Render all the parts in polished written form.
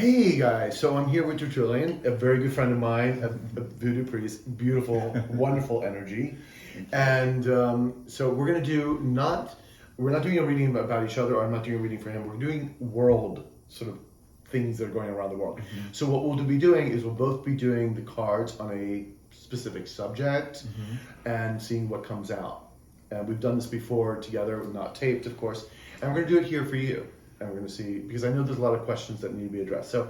Hey guys, so I'm here with Tertulien, a very good friend of mine, a voodoo priest, beautiful, wonderful energy. And so we're going to we're not doing a reading about each other, or I'm not doing a reading for him. We're doing world sort of things that are going around the world. Mm-hmm. So what we'll be doing is we'll both be doing the cards on a specific subject and seeing what comes out. And we've done this before together, not taped, of course. And we're going to do it here for you. And we're going to see, because I know there's a lot of questions that need to be addressed. So,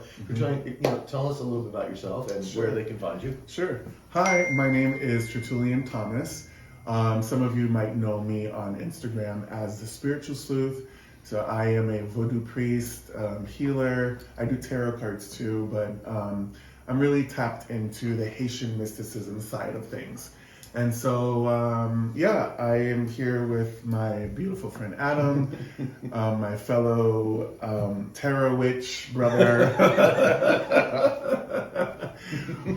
tell us a little bit about yourself and where they can find you. Sure. Hi, my name is Tertulien Thomas. Some of you might know me on Instagram as the Spiritual Sleuth. So I am a voodoo priest, healer. I do tarot cards too, but I'm really tapped into the Haitian mysticism side of things. And so, I am here with my beautiful friend Adam, my fellow tarot witch brother.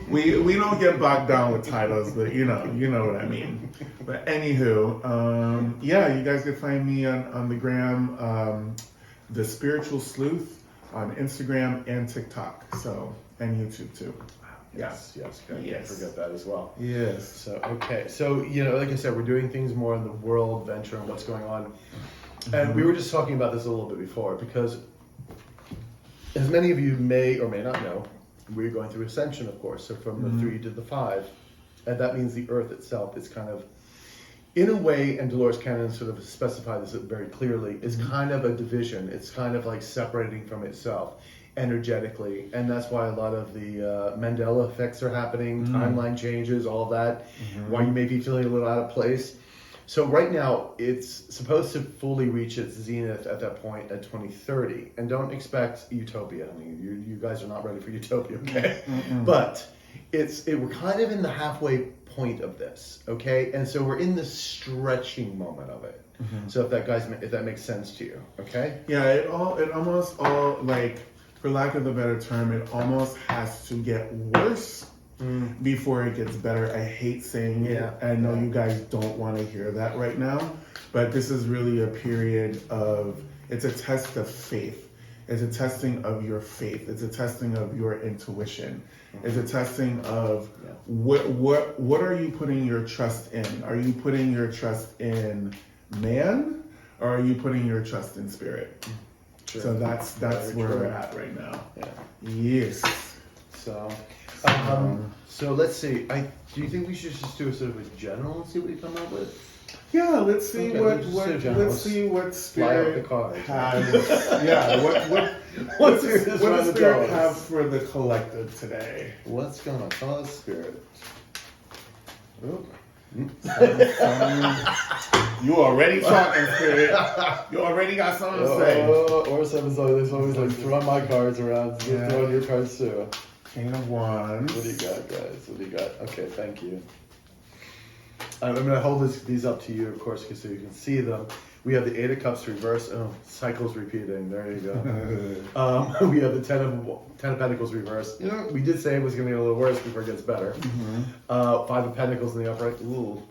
we don't get bogged down with titles, but you know what I mean. But anywho, you guys can find me on the gram, the Spiritual Sleuth on Instagram and TikTok, and YouTube too. Yes, can't forget that as well. Yes. So, okay. So, like I said, we're doing things more in the world venture and what's going on. And we were just talking about this a little bit before, because as many of you may or may not know, we're going through ascension, of course. So from the 3 to the 5. And that means the earth itself is kind of, in a way, and Dolores Cannon sort of specified this very clearly, is kind of a division. It's kind of like separating from itself energetically, and that's why a lot of the Mandela effects are happening, timeline changes, all that, why you may be feeling a little out of place. So right now, it's supposed to fully reach its zenith at that point at 2030, and don't expect utopia. I mean, you guys are not ready for utopia, okay? But we're kind of in the halfway point of this, okay? And so we're in the stretching moment of it. So if that makes sense to you, okay? Yeah, it almost all, like, for lack of a better term, it almost has to get worse before it gets better. I hate saying it. I know you guys don't want to hear that right now, but this is really a period it's a test of faith. It's a testing of your faith. It's a testing of your intuition. It's a testing of what are you putting your trust in? Are you putting your trust in man, or are you putting your trust in spirit? True. So that's where we're at right now. Yeah. Yes. So let's see. Do you think we should just do a sort of a general and see what we come up with? Yeah, let's see what spirit has. Yeah, what does spirit have for the collective today? What's gonna cause spirit? Ooh. You already talking, spirit. You already got something to say. Or something's always like throwing my cards around. Throwing your cards too. King of Wands. What do you got, guys? What do you got? Okay, thank you. I'm going to hold these up to you, of course, so you can see them. We have the 8 of Cups reversed. Oh, cycles repeating. There you go. We have the 10 of Pentacles reversed. We did say it was going to get a little worse before it gets better. 5 of Pentacles in the upright. Ooh.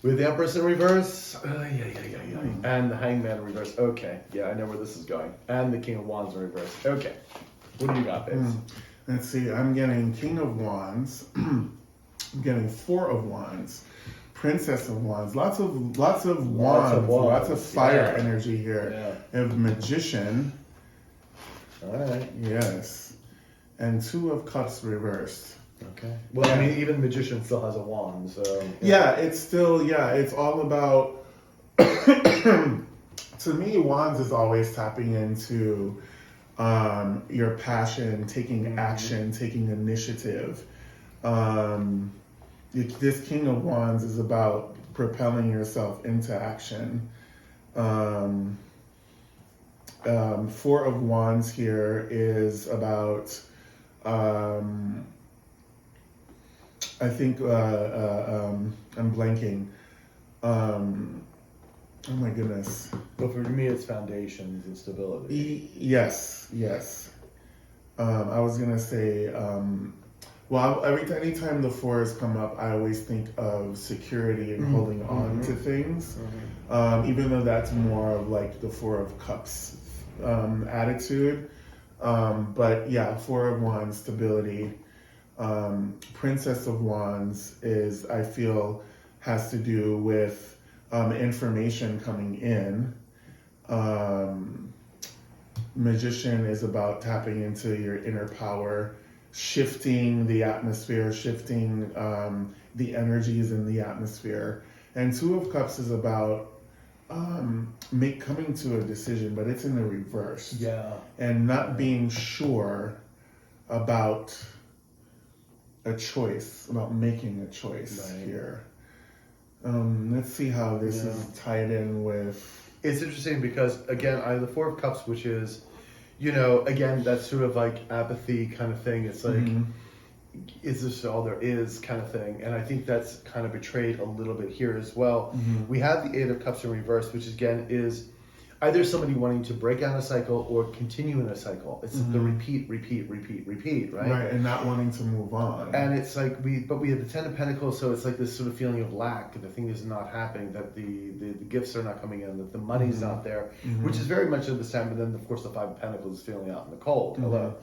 With the Empress in reverse. And the Hangman in reverse. Okay. Yeah, I know where this is going. And the King of Wands in reverse. Okay. What do you got, babes? Let's see. I'm getting King of Wands. I'm getting 4 of Wands. Princess of Wands, lots of wands, lots of fire energy here. And Magician. All right. Yes. And 2 of Cups reversed. Okay. Well, I mean, even Magician still has a wand, so. It's all about. To me, Wands is always tapping into your passion, taking action, taking initiative. This King of Wands is about propelling yourself into action. 4 of Wands here is about, I think, I'm blanking. Oh my goodness. But for me, it's foundations and stability. Yes. I was going to say, anytime the 4s come up, I always think of security and holding on to things. Even though that's more of like the 4 of Cups attitude. But yeah, Four of Wands, stability. Princess of Wands is, I feel, has to do with information coming in. Magician is about tapping into your inner power, shifting the atmosphere, shifting the energies in the atmosphere. And Two of Cups is about coming to a decision, but it's in the reverse. Yeah. And not being sure about a choice, about making a choice here. Let's see how this is tied in with... It's interesting because, again, I have the Four of Cups, which is, you know, again, that sort of like apathy kind of thing. It's like, is this all there is kind of thing? And I think that's kind of betrayed a little bit here as well. We have the Eight of Cups in reverse, which again is either somebody wanting to break out a cycle or continue in a cycle. It's the repeat, right? Right, and not wanting to move on. And it's like we have the Ten of Pentacles, so it's like this sort of feeling of lack. The thing is not happening, that the gifts are not coming in, that the money's not there, which is very much at this time. But then, of course, the Five of Pentacles is feeling out in the cold. Hello.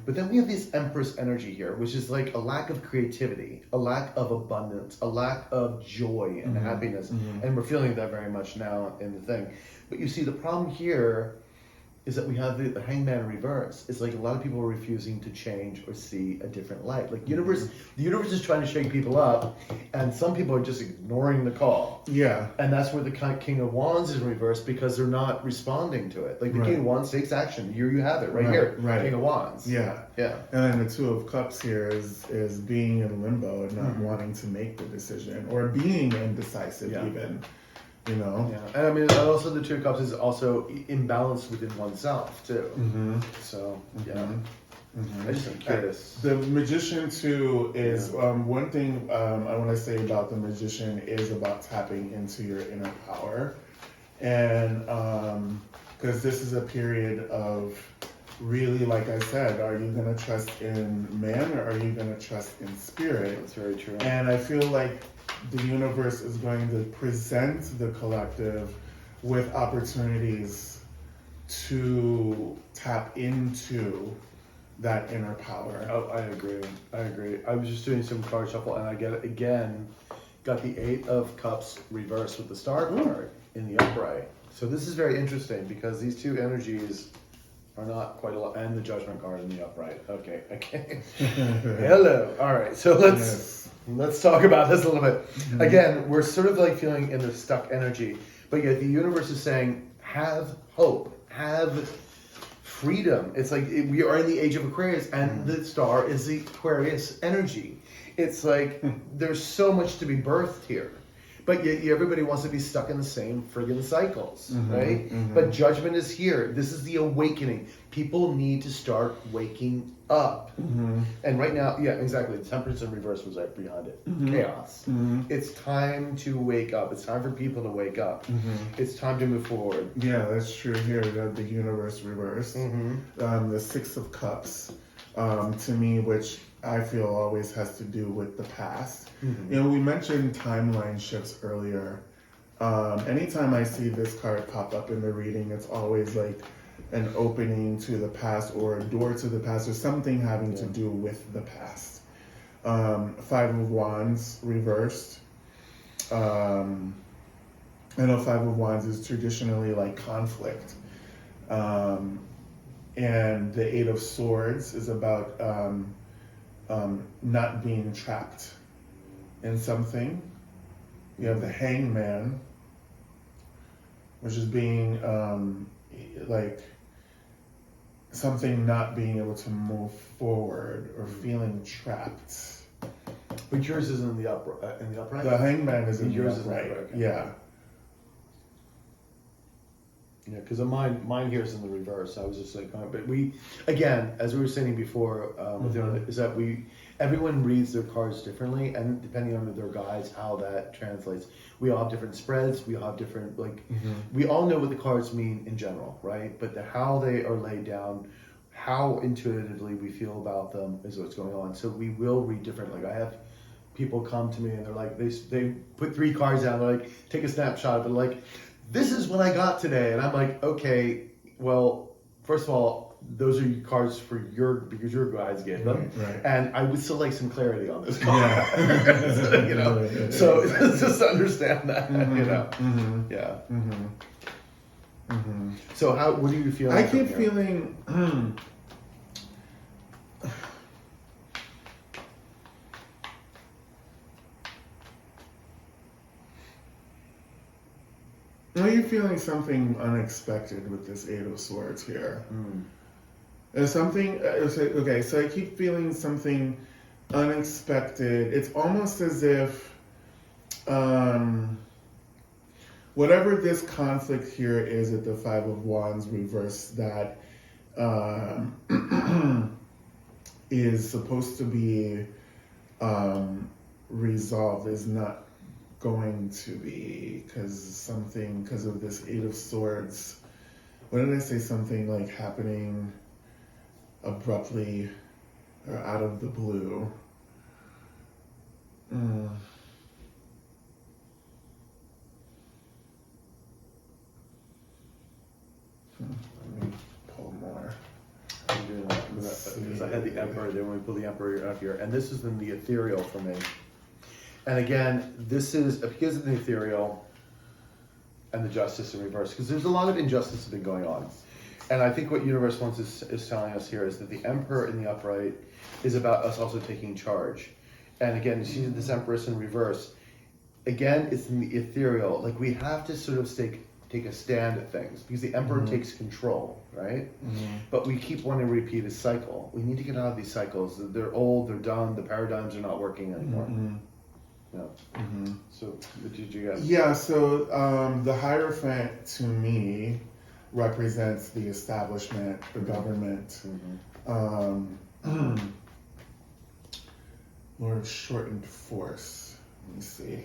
But then we have this Empress energy here, which is like a lack of creativity, a lack of abundance, a lack of joy and happiness. And we're feeling that very much now in the thing. But you see, the problem here is that we have the Hangman in reverse. It's like a lot of people are refusing to change or see a different light. Like the universe is trying to shake people up, and some people are just ignoring the call. Yeah. And that's where the King of Wands is in reverse, because they're not responding to it. Like the King of Wands takes action. Here you have it, right here. Right. King of Wands. Yeah. Yeah. And then the Two of Cups here is being in limbo and not wanting to make the decision, or being indecisive even. You know? Yeah. And I mean, also the Two of Cups is also imbalanced within oneself, too. So, yeah. I just am curious. The Magician, too, is one thing I want to say about the Magician is about tapping into your inner power. And because this is a period of really, like I said, are you going to trust in man, or are you going to trust in spirit? That's very true. And I feel like the universe is going to present the collective with opportunities to tap into that inner power. Oh, I agree. I was just doing some card shuffle, and I got the Eight of Cups reversed with the Star card in the upright. So this is very interesting, because these two energies are not quite a lot, and the Judgment card in the upright. Okay. Hello. All right. So let's talk about this a little bit. Again, we're sort of like feeling in the stuck energy, but yet the universe is saying, have hope, have freedom. It's like we are in the age of Aquarius, and the star is the Aquarius energy. It's like there's so much to be birthed here. But yet everybody wants to be stuck in the same friggin' cycles, right? But judgment is here. This is the awakening. People need to start waking up. And right now, yeah, exactly. The Temperance in reverse was right behind it. Chaos. It's time to wake up. It's time for people to wake up. It's time to move forward. Yeah, that's true here. The universe reversed. The Six of Cups, to me, which I feel always has to do with the past. You know, we mentioned timeline shifts earlier. Anytime I see this card pop up in the reading, it's always like an opening to the past, or a door to the past, or something having to do with the past. Five of Wands reversed. I know Five of Wands is traditionally like conflict. And the Eight of Swords is about not being trapped in something. You have the Hangman, which is being like something not being able to move forward, or feeling trapped. But yours is in the upright. The Hangman is in yours the is in the upright. upright. Yeah. Yeah, because mine here is in the reverse. I was just like, but we, again, as we were saying before, is that everyone reads their cards differently, and depending on their guides, how that translates. We all have different spreads. We all have different, we all know what the cards mean in general, right? But how they are laid down, how intuitively we feel about them is what's going on. So we will read different. Like I have people come to me and they're like, they put 3 cards down. They're like, take a snapshot of it. Like, this is what I got today. And I'm like, okay, well, first of all, those are cards for because your guys gave them, Right. and I would still like some clarity on this card. Yeah. You know, so just understand that. You know, yeah. So what do you feel? I keep feeling. Are you feeling something unexpected with this Eight of Swords here? There's something. Okay, so I keep feeling something unexpected. It's almost as if, whatever this conflict here is at the Five of Wands reverse that is supposed to be resolved is not going to be because of this Eight of Swords. What did I say? Something like happening abruptly or out of the blue. Let me pull more. I'm doing that because I had the Emperor. Then we pull the Emperor up here, and this is in the ethereal for me. And again, this is because of the ethereal and the Justice in reverse, because there's a lot of injustice that's been going on. And I think what Universe Wants is telling us here is that the Emperor in the upright is about us also taking charge. And again, you see this Empress in reverse. Again, it's in the ethereal. Like, we have to sort of take a stand at things, because the Emperor takes control, right? But we keep wanting to repeat a cycle. We need to get out of these cycles. They're old, they're done, the paradigms are not working anymore. Yeah. So, what did you guys? Yeah, so the Hierophant to me represents the establishment, the government. Lord of Shortened Force. Let me see.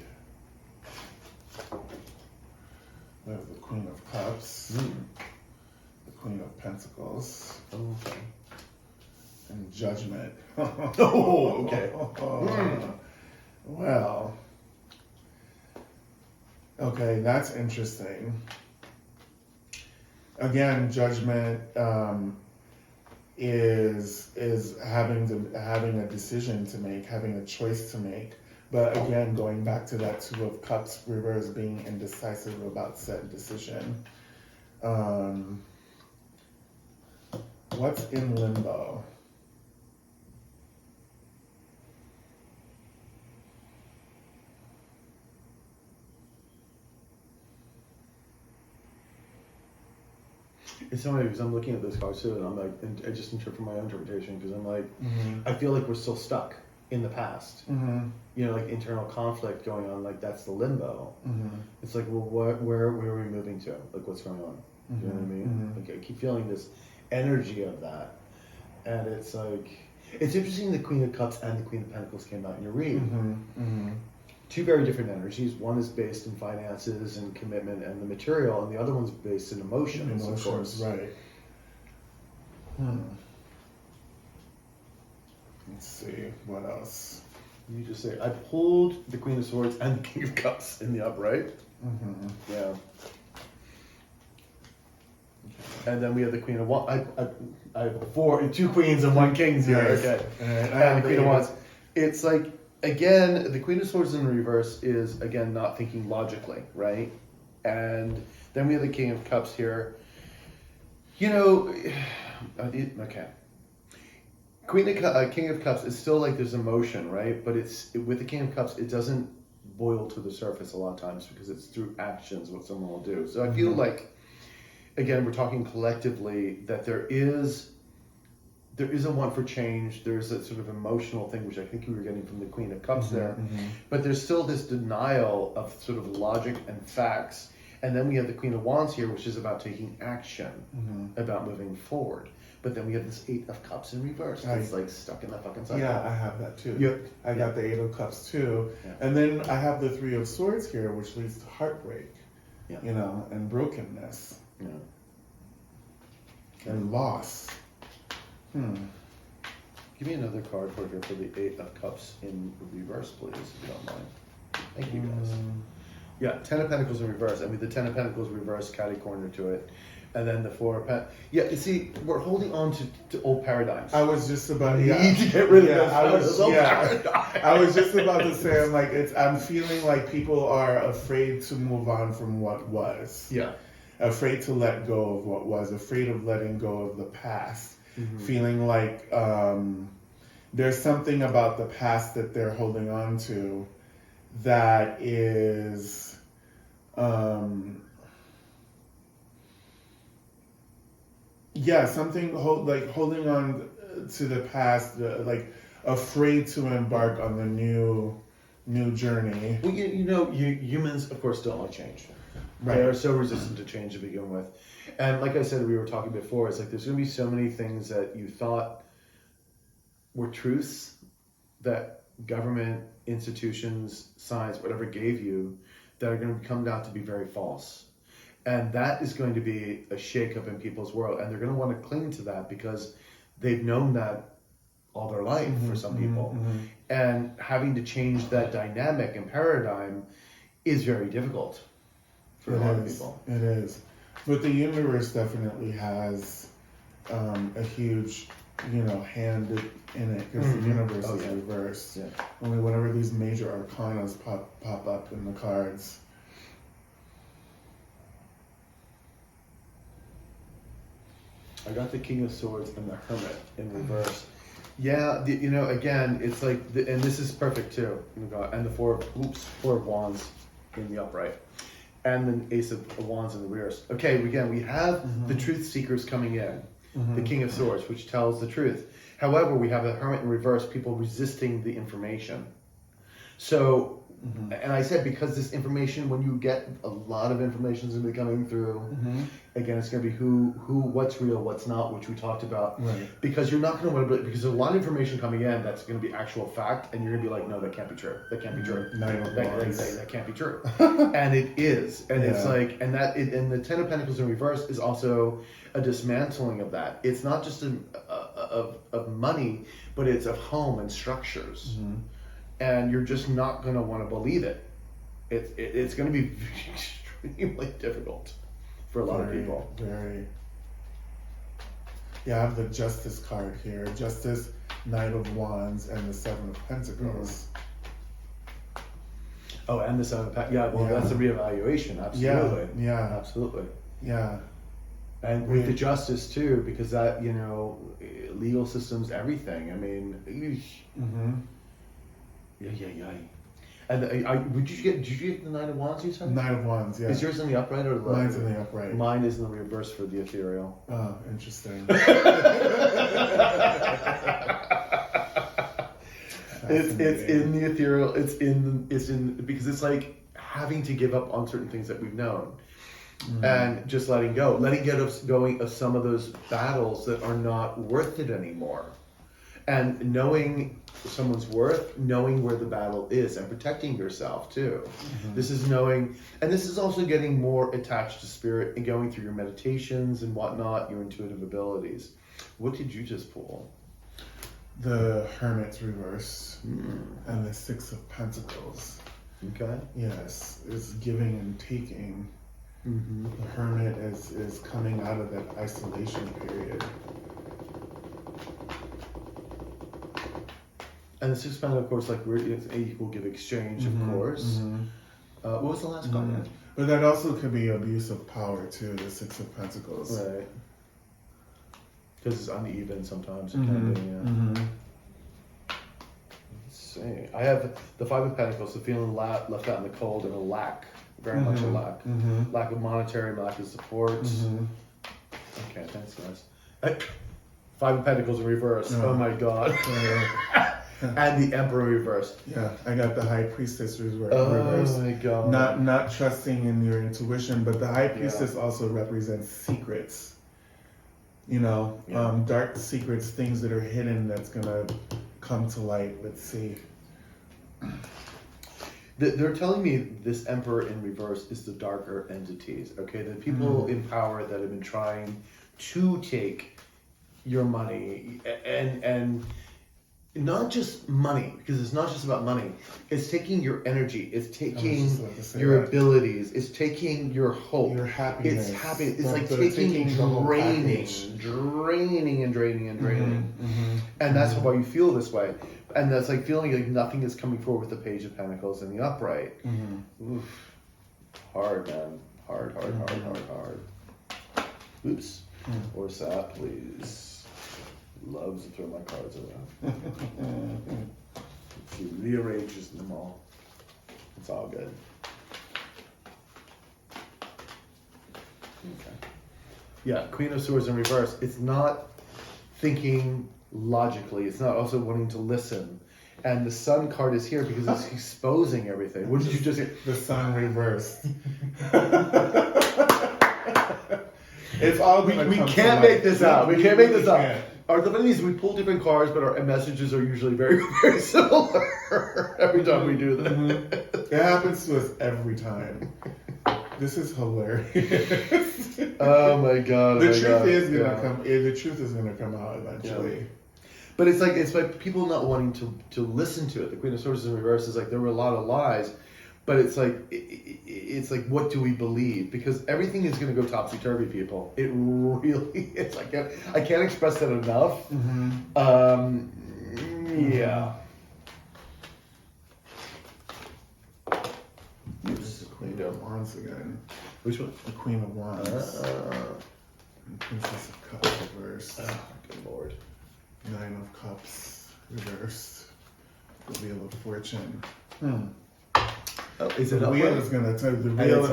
We have the Queen of Cups, the Queen of Pentacles, Okay. and Judgment. Oh, okay. Well, okay, that's interesting. Again, Judgment is having a decision to make, having a choice to make. But again, going back to that Two of Cups reverse, being indecisive about said decision. What's in limbo? It's so funny because I'm looking at this card too, and I'm like, and I just interpret my own interpretation, because I'm like, I feel like we're still stuck in the past. You know, like internal conflict going on, like that's the limbo. It's like, well, where are we moving to? Like, what's going on? You know what I mean? Like, I keep feeling this energy of that, and it's like, it's interesting. The Queen of Cups and the Queen of Pentacles came out in your read. Two very different energies. One is based in finances and commitment and the material, and the other one's based in emotions, of course. Right. Let's see, what else? You just say, I pulled the Queen of Swords and the King of Cups in the upright. Yeah. And then we have the Queen of Wands. I have two Queens and one Kings here. Yes. Okay. And the Queen of Wands. It's like, again, the Queen of Swords in reverse is, again, not thinking logically, right? And then we have the King of Cups here. You know, okay. King of Cups is still like there's emotion, right? But with the King of Cups, it doesn't boil to the surface a lot of times, because it's through actions what someone will do. So I feel like, again, we're talking collectively that there is a want for change. There's a sort of emotional thing, which I think you were getting from the Queen of Cups there. But there's still this denial of sort of logic and facts. And then we have the Queen of Wands here, which is about taking action, about moving forward. But then we have this Eight of Cups in reverse. It's like stuck in that fucking cycle. Yeah, I have that too. Yep. I got the Eight of Cups too. Yeah. And then I have the Three of Swords here, which leads to heartbreak, Yeah. you know, and brokenness, Yeah. and loss. Give me another card for the Eight of Cups in reverse, please, if you don't mind. Thank you, guys. Yeah, Ten of Pentacles in reverse. I mean, the Ten of Pentacles reverse, catty corner to it. And then the Four of Pentacles. Yeah, you see, we're holding on to old paradigms. I was just about We need to get rid of those old paradigms. I was just about to say, I'm feeling like people are afraid to move on from what was. Yeah. Afraid to let go of what was, afraid of letting go of the past. Feeling like there's something about the past that they're holding on to that is something holding on to the past, like afraid to embark on the new journey. Well, humans, of course, don't like change. Right. They are so resistant to change to begin with. And like I said, we were talking before, it's like there's going to be so many things that you thought were truths that government, institutions, science, whatever gave you, that are going to come down to be very false. And that is going to be a shakeup in people's world. And they're going to want to cling to that because they've known that all their life for some people. And having to change that dynamic and paradigm is very difficult for a lot of people. It is. But the universe definitely has a huge, hand in it because the universe is reversed. Yeah. Only whenever these major arcanas pop up in the cards. I got the King of Swords and the Hermit in reverse. Yeah, again, it's like, and this is perfect too. And the Four of Wands in the upright. And then Ace of Wands in the reverse. Okay, again, we have the truth seekers coming in. The King of Swords, which tells the truth. However, we have the Hermit in reverse, people resisting the information. So, and I said, because this information, when you get a lot of information is going to be coming through, again, it's going to be what's real, what's not, which we talked about. Right. Because you're not going to want to, because there's a lot of information coming in that's going to be actual fact, and you're going to be like, no, that can't be true. That can't be true. That can't be true. And it is. And it's like, and the Ten of Pentacles in reverse is also a dismantling of that. It's not just of money, but it's of home and structures. And you're just not going to want to believe it. It's going to be extremely difficult for a lot of people. Very. Yeah, I have the Justice card here. Justice, Knight of Wands, and the Seven of Pentacles. Oh, and the Seven of Pentacles. Yeah, well, that's a reevaluation. Absolutely. Yeah. Absolutely. Yeah. And with the Justice, too, because that, legal systems, everything. I mean, Yeah. And did you get the Knight of Wands, you said? Knight of Wands, yeah. Is yours in the upright or the left? Mine's in the upright. Mine is in the reverse for the ethereal. Oh, interesting. It's in the ethereal. It's in because it's like having to give up on certain things that we've known. And just letting go of some of those battles that are not worth it anymore. And knowing someone's worth, knowing where the battle is, and protecting yourself too. This is knowing, and this is also getting more attached to spirit and going through your meditations and whatnot, your intuitive abilities. What did you just pull? The Hermit's reverse and the Six of Pentacles. Okay. Yes, is giving and taking. The Hermit is coming out of that isolation period. And the Six of Pentacles, of course, like it's equal give exchange, of course. What was the last card? But that also could be abuse of power too, the Six of Pentacles. Right. Because it's uneven sometimes. It can be, yeah. Let's see. I have the Five of Pentacles, the feeling left out in the cold and a lack. Very much a lack. Lack of monetary, lack of support. Okay, thanks guys. Five of Pentacles in reverse. Oh my god. And the Emperor reversed. Yeah, I got the High Priestess reversed. Oh my god. Not trusting in your intuition, but the High Priestess also represents secrets. Dark secrets, things that are hidden that's gonna come to light. Let's see. They're telling me this Emperor in reverse is the darker entities, okay? The people in power that have been trying to take your money and not just money, because it's not just about money. It's taking your energy. It's taking your abilities. It's taking your hope. Your happiness. It's happiness. It's like taking draining and draining. And that's why you feel this way. And that's like feeling like nothing is coming forward with the Page of Pentacles and the upright. Oof. Hard, man. Hard. Oops. Where's that, please? Loves to throw my cards around. She rearranges them all. It's all good. Okay. Yeah, Queen of Swords in reverse. It's not thinking logically. It's not also wanting to listen. And the Sun card is here because it's exposing everything. What did you just say? The Sun reversed. It's all we can't make this up. We can't make this up. The funny thing is we pull different cards, but our messages are usually very, very similar every time we do them. It happens to us every time. This is hilarious. Oh my god! The truth is gonna come. The truth is gonna come out eventually. Yeah. But it's like people not wanting to listen to it. The Queen of Swords in reverse is like there were a lot of lies. But it's like, what do we believe? Because everything is going to go topsy-turvy, people. It really is. I can't express that enough. Yeah. This is the Queen of Wands again. Which one? The Queen of Wands. And Princess of Cups reversed. Oh, good lord. 9 of Cups reversed. The Wheel of Fortune. Oh, is it the wheel is gonna turn. The wheel is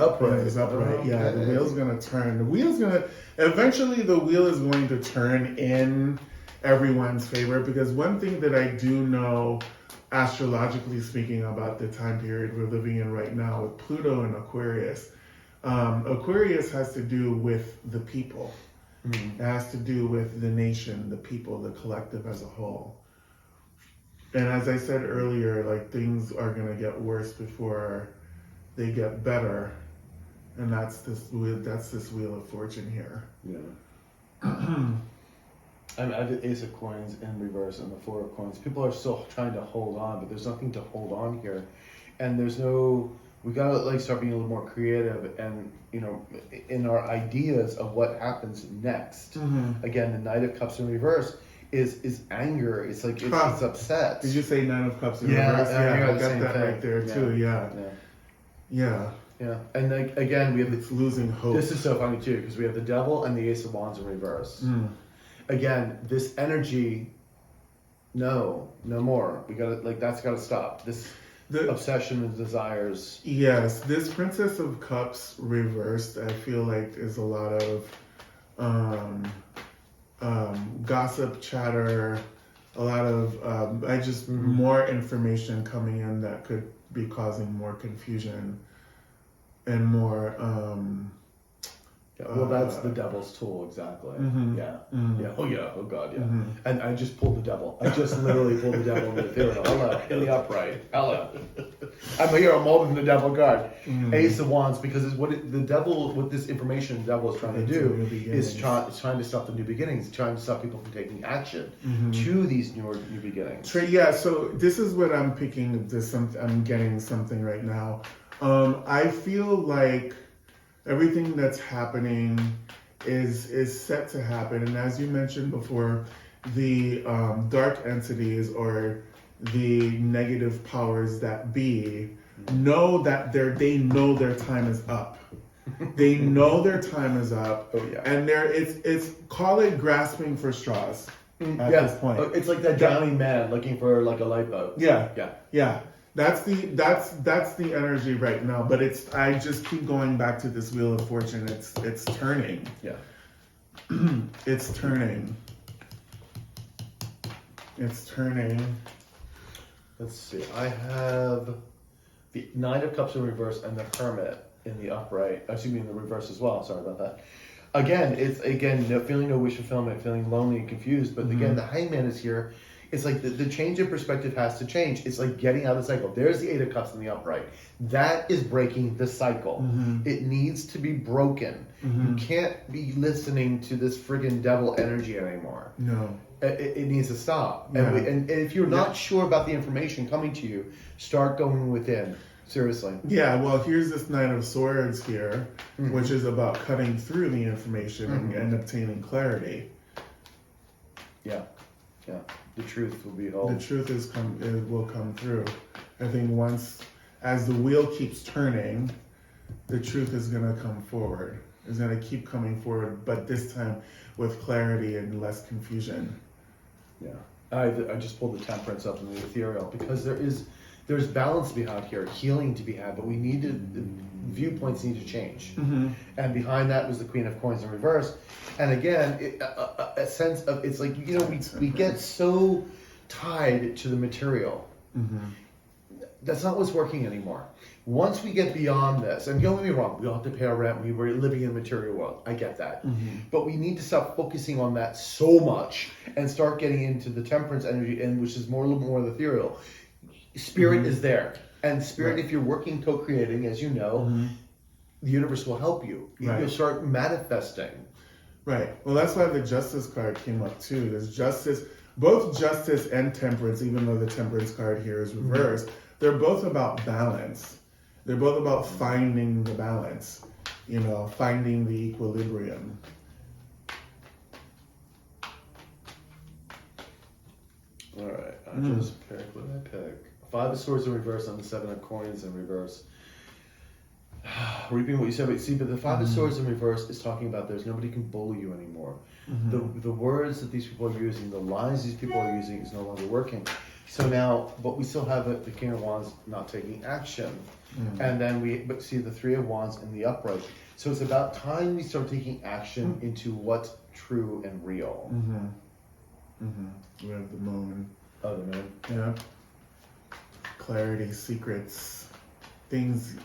upright. Yeah, the wheel's gonna turn. The wheel's gonna eventually. The wheel is going to turn in everyone's favor, because one thing that I do know, astrologically speaking, about the time period we're living in right now with Pluto and Aquarius. Aquarius has to do with the people. It has to do with the nation, the people, the collective as a whole. And as I said earlier, like things are gonna get worse before they get better, and that's this Wheel of Fortune here. Yeah. I have the Ace of Coins in reverse and the Four of Coins. People are still trying to hold on, but there's nothing to hold on here, and we gotta like start being a little more creative and in our ideas of what happens next. Again, the Knight of Cups in reverse is anger. It's like it's upset. Did you say 9 of Cups in reverse? Yeah, I got that right there too. Yeah. And like again, we have it's losing hope. This is so funny too because we have the Devil and the Ace of Wands in reverse. Again, this energy. No more. We gotta that's gotta stop. The obsession and desires. Yes, this Princess of Cups reversed, I feel like is a lot of gossip, chatter, a lot of more information coming in that could be causing more confusion and more. Well, that's the devil's tool, exactly. Oh god, yeah. And I just pulled the devil. I just literally pulled the devil in the ethereal. Hello, in the upright. Hello. I'm here. I'm holding the devil card. Ace of Wands, because it's what this information the devil is trying to do is trying to stop the new beginnings, trying to stop people from taking action to these new beginnings. Yeah. So this is what I'm picking. I'm getting something right now. I feel like everything that's happening is set to happen, and as you mentioned before, the dark entities or the negative powers that be know that they know their time is up. They know their time is up. Oh yeah. And it's call it grasping for straws at this point. It's like that drowning man looking for like a lifeboat. Yeah. That's the energy right now, but I just keep going back to this Wheel of Fortune. It's turning. Yeah. It's turning. It's turning. Let's see. I have the Knight of Cups in reverse and the Hermit in the upright. Excuse me, in the reverse as well. Sorry about that. Again, it's feeling no wish fulfillment, feeling lonely and confused. But again, the Hangman is here. It's like the change in perspective has to change. It's like getting out of the cycle. There's the Eight of Cups in the upright. That is breaking the cycle. It needs to be broken. You can't be listening to this friggin' devil energy anymore. No. It needs to stop. Yeah. And if you're not sure about the information coming to you, start going within. Seriously. Yeah, well, here's this Knight of Swords here, which is about cutting through the information and obtaining clarity. Yeah. The truth will be told. The truth it will come through. I think once, as the wheel keeps turning, the truth is going to come forward. It's going to keep coming forward, but this time with clarity and less confusion. Yeah. I just pulled the temperance up in the ethereal because there's balance to be had here, healing to be had, but the viewpoints need to change. And behind that was the Queen of Coins in reverse. And again, a sense of, it's like, we get so tied to the material. That's not what's working anymore. Once we get beyond this, and don't get me wrong, we all have to pay our rent, we were living in the material world. I get that. But we need to stop focusing on that so much and start getting into the temperance energy, and which is a little more ethereal. Spirit is there. And spirit, if you're working, co-creating, as you know, the universe will help you. You'll start manifesting. Right. Well, that's why the Justice card came up too. There's justice, both justice and temperance, even though the temperance card here is reversed. They're both about balance. They're both about finding the balance, finding the equilibrium. All right. I just picked. What did I pick? Five of Swords in reverse on the Seven of Coins in reverse. Repeating what you said, but see, but the Five of Swords in reverse is talking about there's nobody can bully you anymore. The words that these people are using, the lies these people are using is no longer working. So now, but we still have the King of Wands not taking action. And then but see the Three of Wands in the upright. So it's about time we start taking action into what's true and real. We have the moon. Oh, the moon. Yeah. Clarity, secrets, things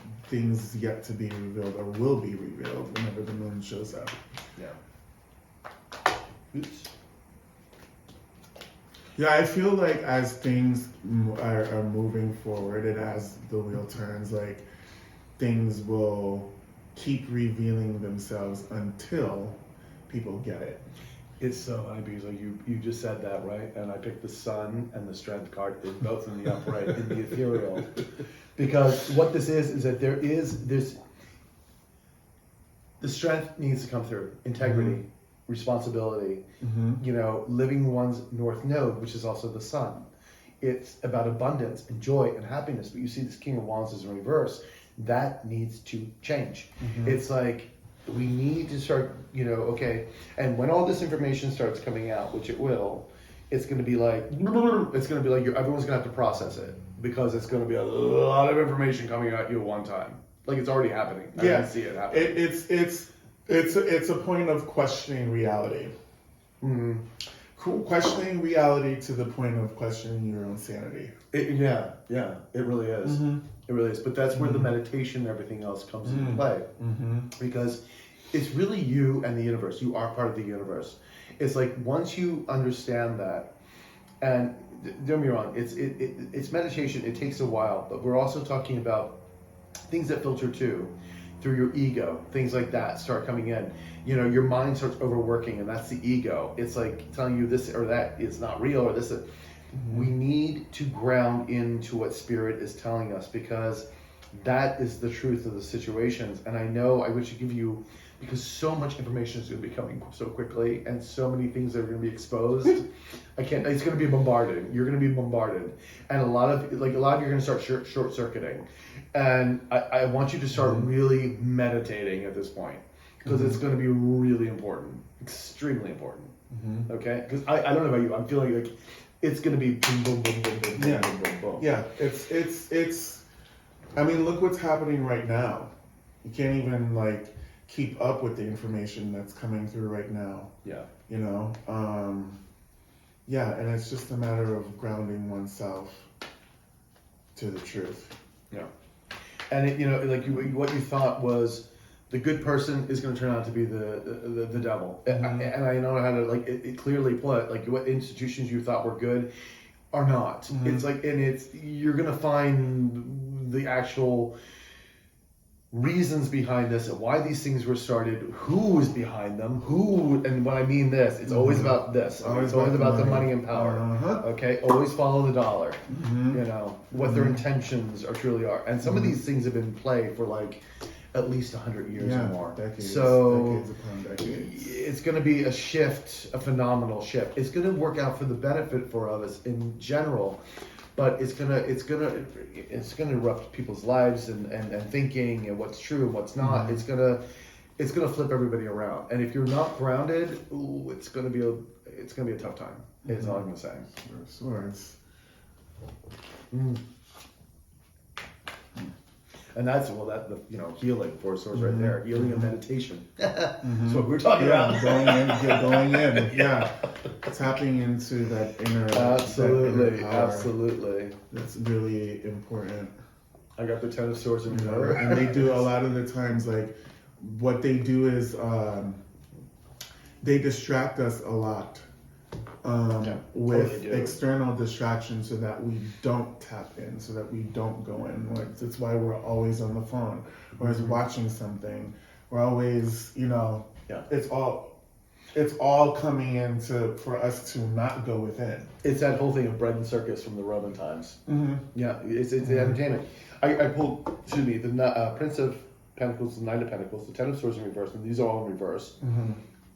yet to be revealed or will be revealed whenever the moon shows up. Yeah. Oops. Yeah, I feel like as things are moving forward and as the wheel turns, like things will keep revealing themselves until people get it. It's so funny because like you just said that, right? And I picked the Sun and the Strength card, both in the upright in the ethereal. Because what this is that there's the strength needs to come through. Integrity, responsibility, living one's North Node, which is also the Sun. It's about abundance and joy and happiness. But you see this King of Wands is in reverse. That needs to change. It's like, we need to start, okay. And when all this information starts coming out, which it will, it's going to be like, everyone's going to have to process it because it's going to be a lot of information coming at you at one time. Like it's already happening. I can see it happening. It's a point of questioning reality. Questioning reality to the point of questioning your own sanity. It really is. It really is. But that's where the meditation and everything else comes into play. Because it's really you and the universe. You are part of the universe. It's like once you understand that, and don't get me wrong, it's meditation. It takes a while, but we're also talking about things that filter too, through your ego. Things like that start coming in. Your mind starts overworking, and that's the ego. It's like telling you this or that is not real or this. We need to ground into what spirit is telling us because that is the truth of the situations. And I wish to give you, because so much information is going to be coming so quickly and so many things are going to be exposed. It's going to be bombarded. You're going to be bombarded. And a lot of you're going to start short circuiting. And I want you to start really meditating at this point because it's going to be really important, extremely important. Okay? Because I don't know about you. I'm feeling like it's going to be boom, boom, boom, boom, boom, boom, boom, boom, boom. Yeah, it's. I mean, look what's happening right now. You can't even keep up with the information that's coming through right now. Yeah. And it's just a matter of grounding oneself to the truth. Yeah. And what you thought was the good person is going to turn out to be the devil. And I know how to it clearly put what institutions you thought were good are not. It's you're going to find the actual reasons behind this, and why these things were started, who is behind them, and when I mean this, it's always about this. It's always about the money and power. Okay, always follow the dollar. You know what their intentions are truly are, and some of these things have been in play for like at least 100 years or more. Decades, so decades upon decades. it's going to be a shift, a phenomenal shift. It's going to work out for the benefit for us in general. But it's gonna erupt people's lives and thinking and what's true and what's not. It's gonna flip everybody around. And if you're not grounded, it's gonna be a tough time. Is all I'm gonna say. Swords. And that's healing, four swords right there. Healing and meditation. That's what we're talking about. Going in. Yeah. Tapping into that inner power. Absolutely. That's really important. I got the Ten of Swords in reverse. And they do a lot of the times, like, what they do is they distract us a lot with totally external distractions so that we don't tap in, so that we don't go in. Like, that's why we're always on the phone, or is watching something. We're always, it's all coming in for us to not go within. It's that whole thing of bread and circus from the Roman times. Yeah, it's the entertainment. I pulled, the Prince of Pentacles, the Knight of Pentacles, the Ten of Swords in reverse, and these are all in reverse.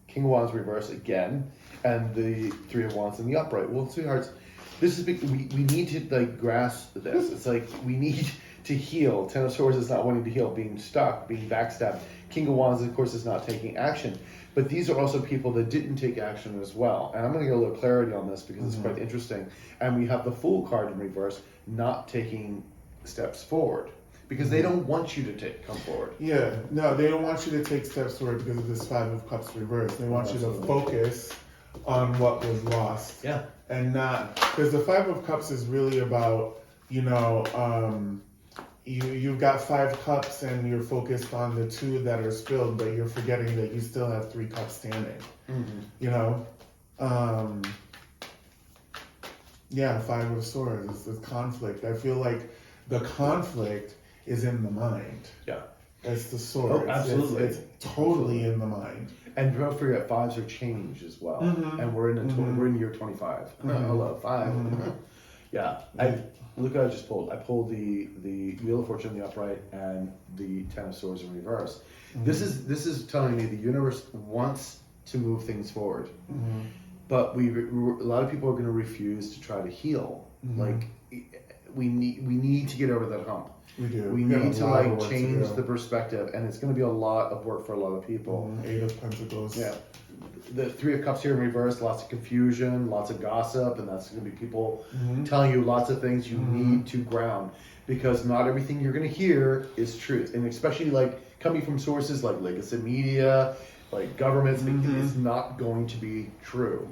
King of Wands reverse again, and the Three of Wands in the upright. Well, sweethearts, this is big. We need to grasp this. It's like we need to heal. Ten of Swords is not wanting to heal, being stuck, being backstabbed. King of Wands, of course, is not taking action. But these are also people that didn't take action as well. And I'm going to get a little clarity on this because it's quite interesting. And we have the Fool card in reverse, not taking steps forward. Because they don't want you to come forward. Yeah, no, they don't want you to take steps forward because of this Five of Cups reverse. They want you to focus on what was lost. Yeah. And not, because the Five of Cups is really about, you've got 5 cups and you're focused on the 2 that are spilled, but you're forgetting that you still have 3 cups standing. Five of Swords, it's conflict. I feel like the conflict is in the mind. Yeah. It's the sword. Oh, absolutely. It's totally in the mind. And don't forget, 5s are change as well. And we're in year 25. Hello, 5. Yeah. Look what I just pulled. I pulled the Wheel of Fortune in the upright and the Ten of Swords in reverse. This is telling me the universe wants to move things forward. But a lot of people are going to refuse to try to heal. Like, we need to get over that hump. We do. We need to change the perspective, and it's going to be a lot of work for a lot of people. 8 of Pentacles. Yeah. The Three of Cups here in reverse, lots of confusion, lots of gossip, and that's going to be people telling you lots of things you need to ground, because not everything you're going to hear is truth. And especially coming from sources like legacy media, like governments, it's not going to be true.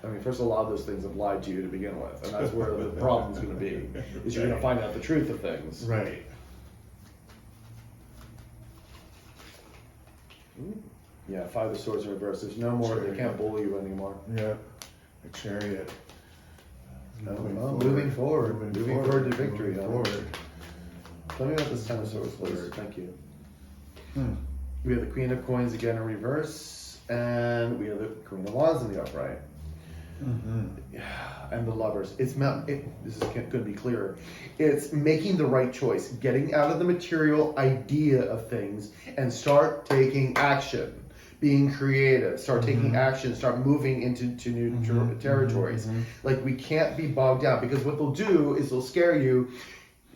I mean, first, a lot of those things have lied to you to begin with, and that's where the problem's going to be, is you're going to find out the truth of things. Right. Yeah, 5 of Swords in reverse. There's no more, they can't bully you anymore. Yeah. A Chariot. Moving forward to victory. Moving forward. Tell me about this Ten of Swords, please. Thank you. We have the Queen of Coins again in reverse, and we have the Queen of Wands in the upright. And the Lovers. This is going to be clearer. It's making the right choice, getting out of the material idea of things, and start taking action. Being creative, start taking action, start moving into new territories. Like, we can't be bogged down, because what they'll do is they'll scare you.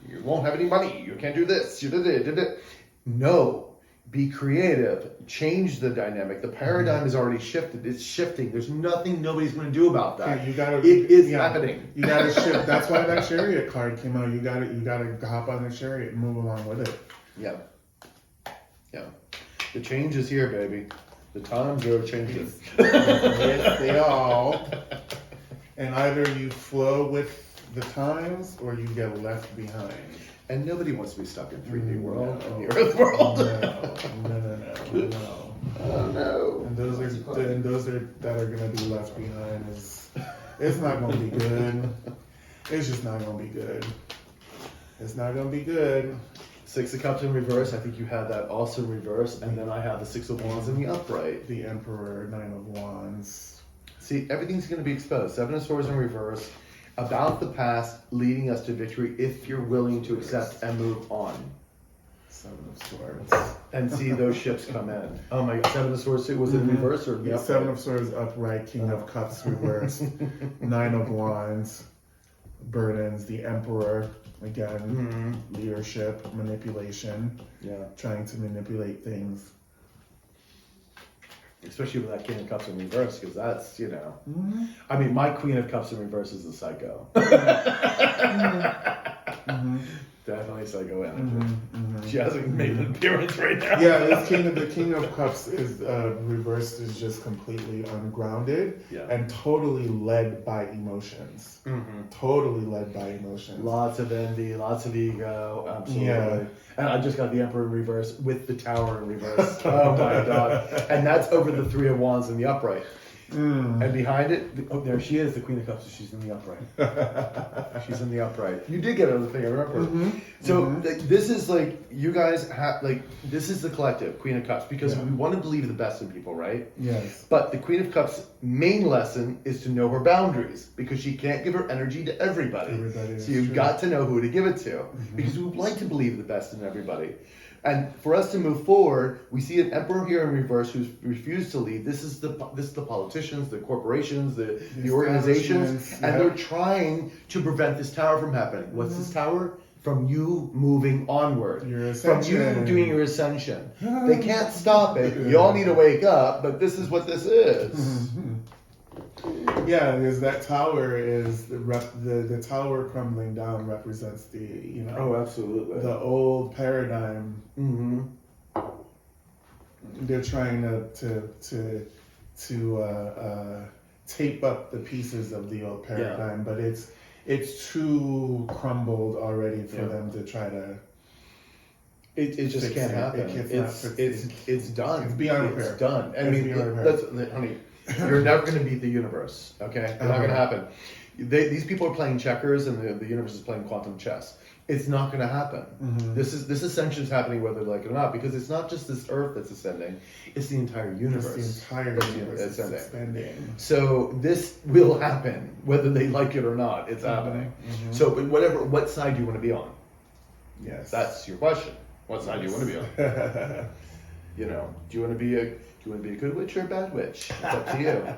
You won't have any money. You can't do this. You did it. No. Be creative. Change the dynamic. The paradigm is already shifted. It's shifting. There's nothing nobody's going to do about that. Yeah, it is happening. You got to shift. That's why that Chariot card came out. You got to hop on the Chariot and move along with it. Yeah. The change is here, baby. The times are changing. Yes, they all. And either you flow with the times or you get left behind. And nobody wants to be stuck in 3D world and the Earth world. No. Oh no. And those that are gonna be left behind it's not gonna be good. It's just not gonna be good. It's not gonna be good. Six of Cups in reverse. I think you had that also in reverse, and then I have the Six of Wands in the upright. The Emperor, Nine of Wands. See, everyth's going to be exposed. Seven of Swords in reverse, about the past, leading us to victory if you're willing to accept and move on. Seven of Swords. And see those ships come in. Oh my God, Seven of Swords, was it in reverse or the upright? Seven of Swords upright, King of Cups reversed, Nine of Wands, burdens, the Emperor, again, leadership, manipulation, trying to manipulate things. Especially with that King of Cups in reverse, because that's, I mean, my Queen of Cups in reverse is a psycho. Definitely psycho energy. She hasn't made an appearance right now. Yeah, the King of Cups is reversed, is just completely ungrounded and totally led by emotions. Totally led by emotions. Lots of envy, lots of ego, absolutely. Yeah. And I just got the Emperor in reverse with the Tower in reverse. Oh my God. And that's over the Three of Wands in the upright. And behind it, there she is, the Queen of Cups. She's in the upright. She's in the upright. You did get another thing, I remember. So this is like, you guys have, like, this is the collective, Queen of Cups, because we want to believe the best in people, right? Yes. But the Queen of Cups' main lesson is to know her boundaries, because she can't give her energy to everybody. So you've got to know who to give it to, because we would like to believe the best in everybody. And for us to move forward, we see an emperor here in reverse who's refused to lead. This is the politicians, the corporations, the organizations, and they're trying to prevent this tower from happening. What's this tower? From you moving onward. From you doing your ascension. They can't stop it. You all need to wake up, but this is what this is. Yeah, because that tower is the tower crumbling down represents the Absolutely, the old paradigm. They're trying to tape up the pieces of the old paradigm, but it's too crumbled already for them to try to. It just can't happen. It's done. It's beyond repair. It's done. I mean, honey. You're never going to beat the universe, okay? It's not going to happen. These people are playing checkers, and the universe is playing quantum chess. It's not going to happen. This ascension is happening whether they like it or not, because it's not just this Earth that's ascending; it's the entire universe. It's the entire universe is ascending. So this will happen whether they like it or not. It's happening. So, but what side do you want to be on? Yes, that's your question. What side do you want to be on? Do you want to be a good witch or a bad witch? It's up to you. Do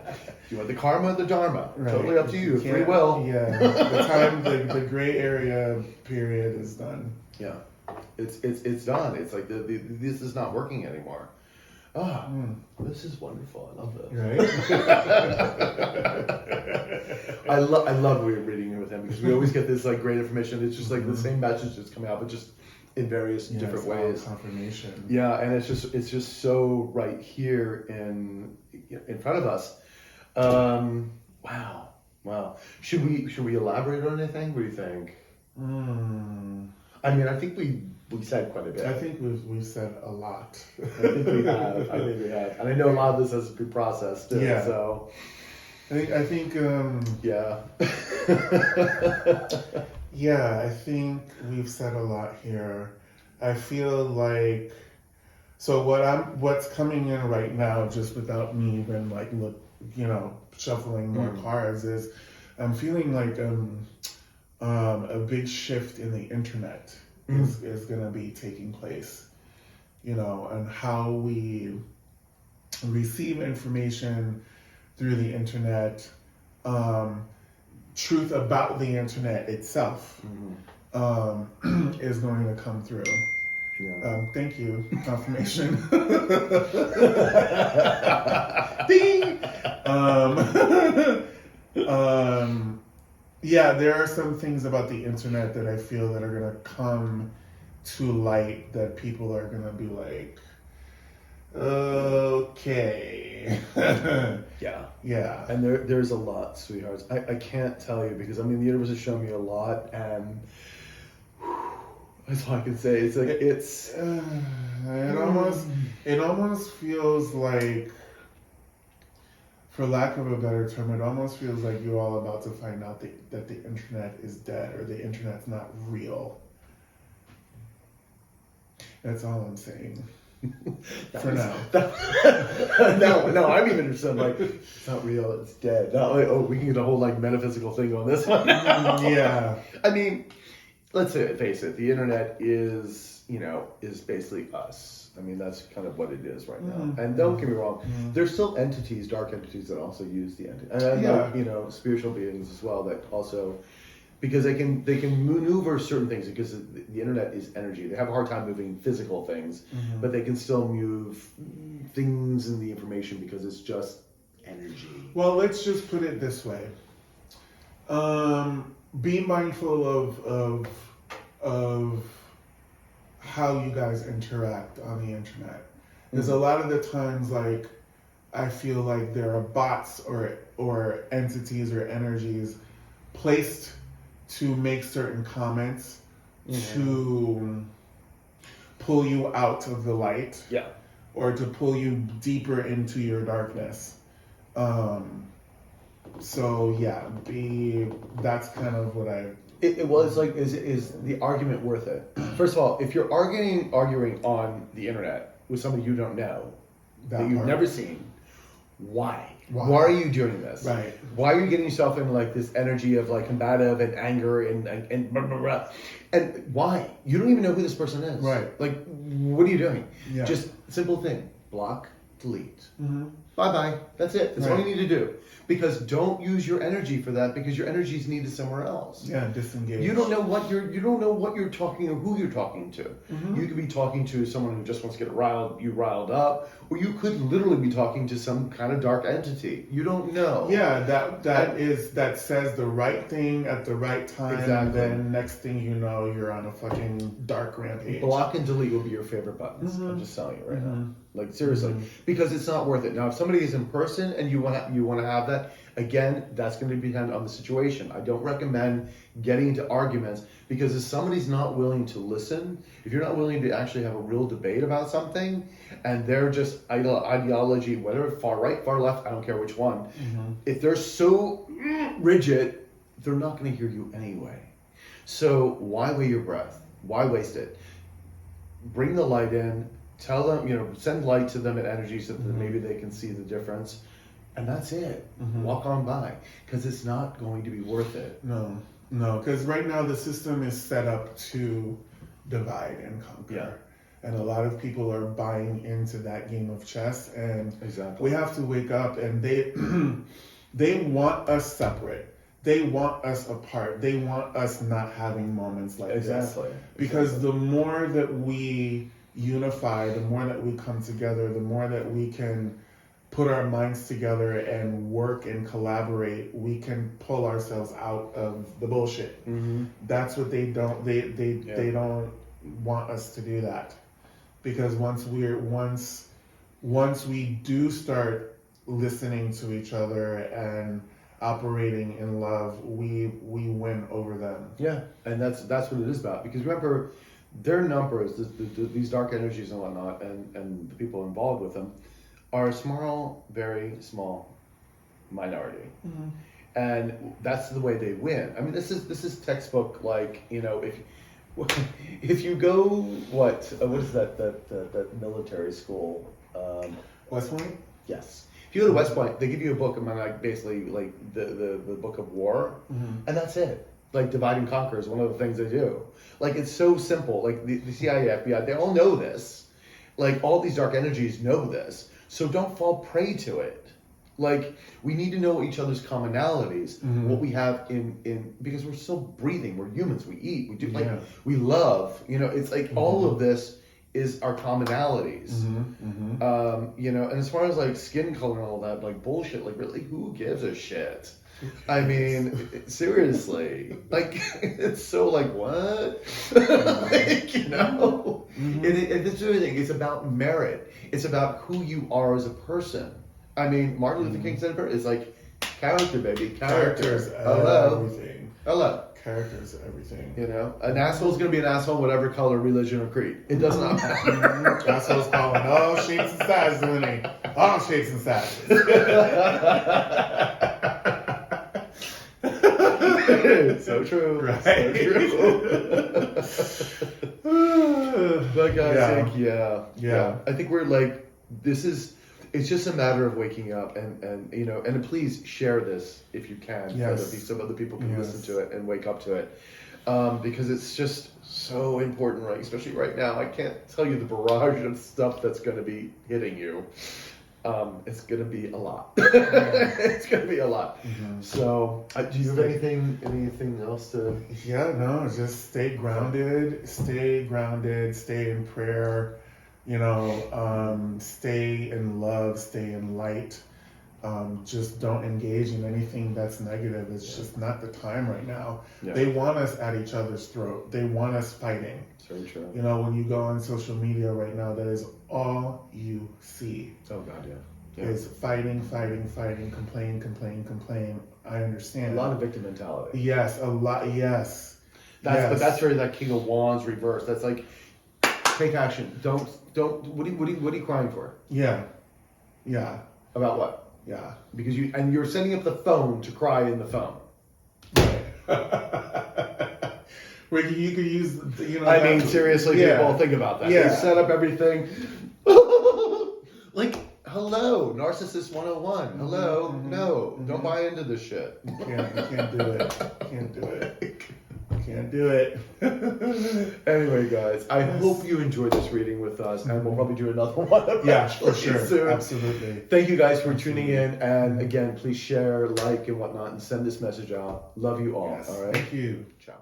you want the karma or the dharma? Right. Totally up to you. Free will. Yeah. The gray area period is done. Yeah. It's done. It's like this is not working anymore. This is wonderful. I love this. Right. I love we're reading with him, because we always get this like great information. It's just like the same message that's coming out, but just in various different ways. Confirmation. Yeah, and it's just so right here in front of us. Wow. Should we elaborate on anything? What do you think? I mean, I think we said quite a bit. I think we've said a lot. I think we have. And I know a lot of this has to be processed too. Yeah. So I think yeah. Yeah, I think we've said a lot here. I feel like, so what's coming in right now, just without me even shuffling more cards, is I'm feeling like a big shift in the internet is going to be taking place, and how we receive information through the internet, truth about the internet itself is going to come through. Yeah. Thank you. Confirmation. Ding! Yeah, there are some things about the internet that I feel that are going to come to light that people are going to be like, okay. Yeah. And there's a lot, sweethearts. I can't tell you, because I mean the universe has shown me a lot, and that's all I can say. It's like it almost feels like, for lack of a better term, it almost feels like you're all about to find out that the internet is dead, or the internet's not real. That's all I'm saying. For now. No, I'm even interested. Like, it's not real. It's dead. Not like, oh, we can get a whole like metaphysical thing on this one. Yeah. I mean, let's face it. The internet is basically us. I mean, that's kind of what it is right now. And don't get me wrong, there's still entities, dark entities, that also use the internet, and spiritual beings as well that also. Because they can maneuver certain things because the internet is energy. They have a hard time moving physical things, but they can still move things in the information because it's just energy. Well, let's just put it this way. Be mindful of how you guys interact on the internet. Because a lot of the times, like, I feel like there are bots or entities or energies placed to make certain comments to pull you out of the light, or to pull you deeper into your darkness. So yeah, that's kind of what I. It was like, is the argument worth it? First of all, if you're arguing on the internet with somebody you don't know, that you've never seen, why? Why are you doing this? Right. Why are you getting yourself in like this energy of like combative and anger and blah, blah, blah. And why? You don't even know who this person is. Right. Like, what are you doing? Yeah. Just simple thing. Block, delete. Bye-bye. That's it. That's all you need to do. Because don't use your energy for that, because your energy is needed somewhere else. Yeah, disengage. You don't know what you're talking or who you're talking to. You could be talking to someone who just wants to get riled up, or you could literally be talking to some kind of dark entity. You don't know. Yeah, that says the right thing at the right time. Exactly. And then next thing you know, you're on a fucking dark rampage. Block and delete will be your favorite buttons. I'm just telling you right now. Like, seriously, because it's not worth it. Now, if somebody is in person and you want to have that, again, that's going to depend on the situation. I don't recommend getting into arguments, because if somebody's not willing to listen, if you're not willing to actually have a real debate about something, and they're just ideology, whatever, far right, far left, I don't care which one, if they're so rigid, they're not going to hear you anyway. So why weigh your breath? Why waste it? Bring the light in. Tell them, send light to them and energy so that maybe they can see the difference. And that's it. Walk on by. Because it's not going to be worth it. No. Because right now the system is set up to divide and conquer. Yeah. And a lot of people are buying into that game of chess. And exactly. we have to wake up, and they want us separate. They want us apart. They want us not having moments like this. Because the more that we unify, the more that we come together, the more that we can put our minds together and work and collaborate, we can pull ourselves out of the bullshit. That's what they don't. They don't want us to do that, because once we do start listening to each other and operating in love, we win over them. Yeah, and that's what it is about. Because remember, their numbers, these dark energies and whatnot, and the people involved with them, are a small, very small minority, and that's the way they win. I mean, this is textbook. Like, if you go what is that military school? West Point. Yes. If you go to West Point, they give you a book about like basically like the book of war, and that's it. Like divide and conquer is one of the things they do. Like, it's so simple. Like the CIA, FBI, they all know this. Like, all these dark energies know this. So don't fall prey to it. Like, we need to know each other's commonalities, what we have in because we're still breathing. We're humans. We eat. We do we love. It's like all of this is our commonalities. And as far as like skin color and all that, like bullshit, like really, who gives a shit? I mean, seriously, like, it's so like, what? Like, it's everything. It's about merit. It's about who you are as a person. I mean, Martin Luther King said it, it's like, character, baby. Characters, everything. Hello. Characters, everything. An asshole's gonna be an asshole, whatever color, religion, or creed. It does not matter. Asshole's calling all shapes and sizes, isn't he? All shapes and sizes. So true. Right. So true. But guys, Yeah. like, yeah. I think we're like, it's just a matter of waking up and you know, and please share this if you can. Yes. So other people can Yes. listen to it and wake up to it. Because it's just so important, right? Especially right now. I can't tell you the barrage of stuff that's going to be hitting you. It's going to be a lot. It's going to be a lot. Mm-hmm. So, do you have anything else to? Yeah, no, just stay grounded, stay in prayer, you know, stay in love, stay in light. Just don't engage in anything that's negative. It's just not the time right now. Yeah. They want us at each other's throat. They want us fighting. It's very true. You know, when you go on social media right now, that is all you see. Oh God, yeah. Is fighting, complain. I understand. A lot of victim mentality. Yes, a lot. Yes. But that's very that King of Wands reverse. That's like, take action. Don't. What are you crying for? Yeah. About what? Yeah. Because you're setting up the phone to cry in the phone. Where you could use, you know. I mean, seriously, people think about that. Yeah. They set up everything. Like, hello, narcissist 101. Hello, no, don't buy into this shit. You can't do it. Can't do it. Anyway, guys, I hope you enjoyed this reading with us, and we'll probably do another one For sure. soon. Absolutely. Thank you guys for tuning in, and again, please share, like, and whatnot, and send this message out. Love you all. Yes. All right. Thank you. Ciao.